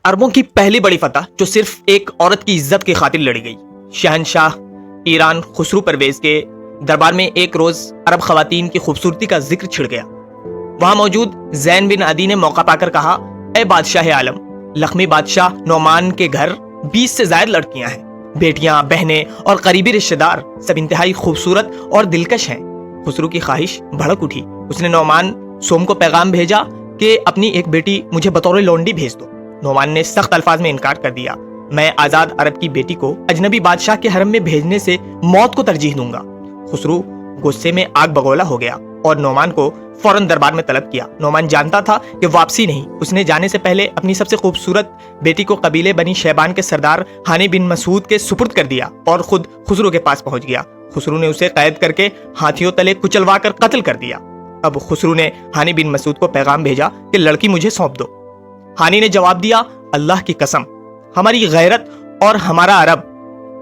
عربوں کی پہلی بڑی فتح جو صرف ایک عورت کی عزت کی خاطر لڑی گئی۔ شہنشاہ ایران خسرو پرویز کے دربار میں ایک روز عرب خواتین کی خوبصورتی کا ذکر چھڑ گیا۔ وہاں موجود زین بن عدی نے موقع پا کر کہا، اے بادشاہ عالم، لخمی بادشاہ نعمان کے گھر 20 سے زائد لڑکیاں ہیں، بیٹیاں، بہنیں اور قریبی رشتہ دار سب انتہائی خوبصورت اور دلکش ہیں۔ خسرو کی خواہش بھڑک اٹھی۔ اس نے نعمان سوم کو پیغام بھیجا کہ اپنی ایک بیٹی مجھے بطور لونڈی بھیج دو۔ نعمان نے سخت الفاظ میں انکار کر دیا، میں آزاد عرب کی بیٹی کو اجنبی بادشاہ کے حرم میں بھیجنے سے موت کو ترجیح دوں گا۔ خسرو غصے میں آگ بگولا ہو گیا اور نعمان کو فوراً دربار میں طلب کیا۔ نعمان جانتا تھا کہ واپسی نہیں، اس نے جانے سے پہلے اپنی سب سے خوبصورت بیٹی کو قبیلے بنی شیبان کے سردار ہانی بن مسعود کے سپرد کر دیا اور خود خسرو کے پاس پہنچ گیا۔ خسرو نے اسے قید کر کے ہاتھیوں تلے کچلوا کر قتل کر دیا۔ اب خسرو نے ہانی بن مسعود کو پیغام بھیجا کہ لڑکی مجھے سونپ دو۔ ہانی نے جواب دیا، اللہ کی قسم، ہماری غیرت اور ہمارا عرب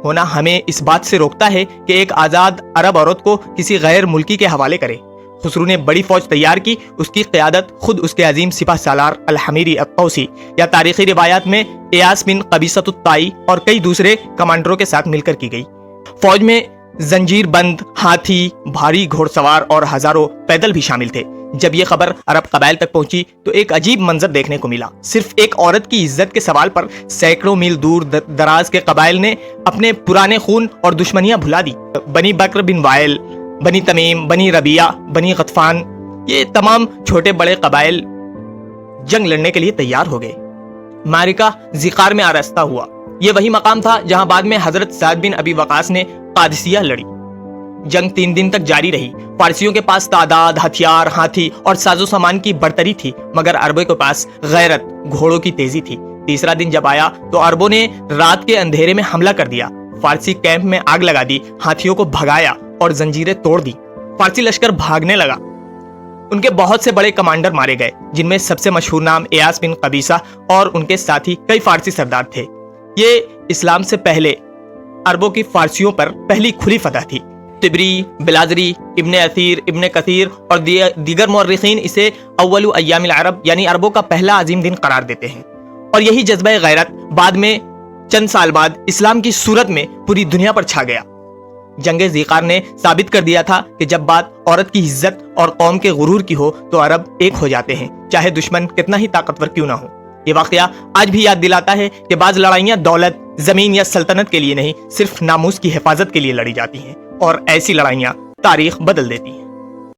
ہونا ہمیں اس بات سے روکتا ہے کہ ایک آزاد عرب عورت کو کسی غیر ملکی کے حوالے کرے۔ خسرو نے بڑی فوج تیار کی۔ اس کی قیادت خود اس کے عظیم سپہ سالار الحمیری الطوسی یا تاریخی روایات میں ایاس بن قبیصۃ الطائی اور کئی دوسرے کمانڈروں کے ساتھ مل کر کی گئی۔ فوج میں زنجیر بند ہاتھی، بھاری گھوڑ سوار اور ہزاروں پیدل بھی شامل تھے۔ جب یہ خبر عرب قبائل تک پہنچی تو ایک عجیب منظر دیکھنے کو ملا۔ صرف ایک عورت کی عزت کے سوال پر سینکڑوں میل دور دراز کے قبائل نے اپنے پرانے خون اور دشمنیاں بھلا دی۔ بنی بکر بن وائل، بنی تمیم، بنی ربیعہ، بنی غطفان، یہ تمام چھوٹے بڑے قبائل جنگ لڑنے کے لیے تیار ہو گئے۔ معرکہ ذقار میں آراستہ ہوا۔ یہ وہی مقام تھا جہاں بعد میں حضرت سعد بن ابی وقاص نے قادسیہ لڑی۔ جنگ 3 دن تک جاری رہی۔ فارسیوں کے پاس تعداد، ہتھیار، ہاتھی اور ساز و سامان کی برتری تھی، مگر عربوں کے پاس غیرت، گھوڑوں کی تیزی تھی۔ تیسرا دن جب آیا تو عربوں نے رات کے اندھیرے میں حملہ کر دیا۔ فارسی کیمپ میں آگ لگا دی، ہاتھیوں کو بھگایا اور زنجیریں توڑ دی۔ فارسی لشکر بھاگنے لگا۔ ان کے بہت سے بڑے کمانڈر مارے گئے، جن میں سب سے مشہور نام ایاس بن قبیصہ اور ان کے ساتھی کئی فارسی سردار تھے۔ یہ اسلام سے پہلے عربوں کی فارسیوں پر پہلی کھلی فتح تھی۔ طبری، بلازری، ابن اثیر، ابن کثیر اور دیگر مورخین اسے اول ایام العرب یعنی عربوں کا پہلا عظیم دن قرار دیتے ہیں، اور یہی جذبہ غیرت بعد میں چند سال بعد اسلام کی صورت میں پوری دنیا پر چھا گیا۔ جنگ ذقار نے ثابت کر دیا تھا کہ جب بات عورت کی عزت اور قوم کے غرور کی ہو تو عرب ایک ہو جاتے ہیں، چاہے دشمن کتنا ہی طاقتور کیوں نہ ہو۔ یہ واقعہ آج بھی یاد دلاتا ہے کہ بعض لڑائیاں دولت، زمین یا سلطنت کے لیے نہیں، صرف ناموس کی حفاظت کے لیے لڑی جاتی ہیں، اور ایسی لڑائیاں تاریخ بدل دیتی ہیں۔